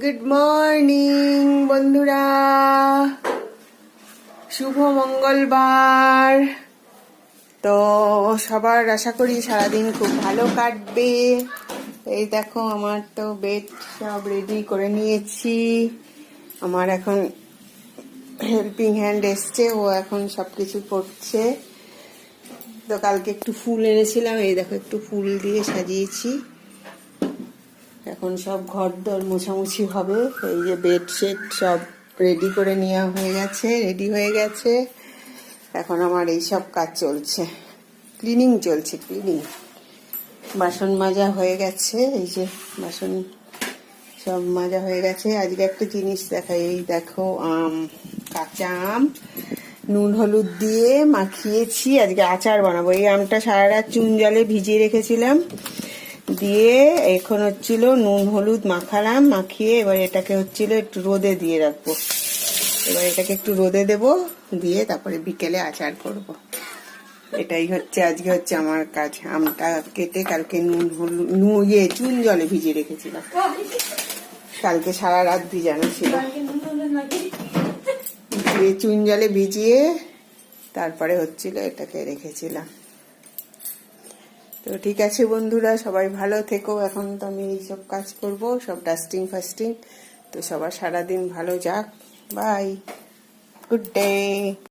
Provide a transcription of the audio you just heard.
Good morning বন্ধুরা, শুভ মঙ্গলবার। তো সবার আশা করি সারাদিন খুব ভালো কাটবে। এই দেখো আমার তো বেড সব রেডি করে নিয়েছি। আমার এখন হেল্পিং হ্যান্ড এসছে, ও এখন সবকিছু করছে। তো কালকে একটু ফুল এনেছিলাম, এই দেখো একটু ফুল দিয়ে সাজিয়েছি। এখন সব ঘর দর মোছামুছি হবে। এই যে বেডশিট সব রেডি করে নেওয়া হয়ে গেছে, রেডি হয়ে গেছে। এখন আমার এই সব কাজ চলছে, ক্লিনিং চলছে, ক্লিনিং। বাসন মাজা হয়ে গেছে, এই যে বাসন সব মাজা হয়ে গেছে। আজকে একটা জিনিস দেখাই, এই দেখো আম, কাঁচা আম নুন হলুদ দিয়ে মাখিয়েছি। আজকে আচার বানাবো। এই আমটা সারা রাত চুন জলে ভিজিয়ে রেখেছিলাম, দিয়ে এখন হচ্ছিল নুন হলুদ মাখালাম, মাখিয়ে এবার এটাকে হচ্ছিল একটু রোদে দিয়ে রাখবো। এবার এটাকে একটু রোদে দেব, দিয়ে তারপরে বিকেলে আচার করব। এটাই হচ্ছে আজকে হচ্ছে আমার কাজ। আমটা কেটে কালকে নুন হলুদ চুন জলে ভিজিয়ে রেখেছিলাম, কালকে সারা রাত ভিজানো ছিল। চুন জলে ভিজিয়ে তারপরে হচ্ছিল এটাকে রেখেছিলাম। তো ঠিক আছে বন্ধুরা, সবাই ভালো থেকো। এখন তো আমি এইসব কাজ করব, সব ডাস্টিং ফাস্টিং। তো সবার সারাদিন ভালো যাক। Bye, good day.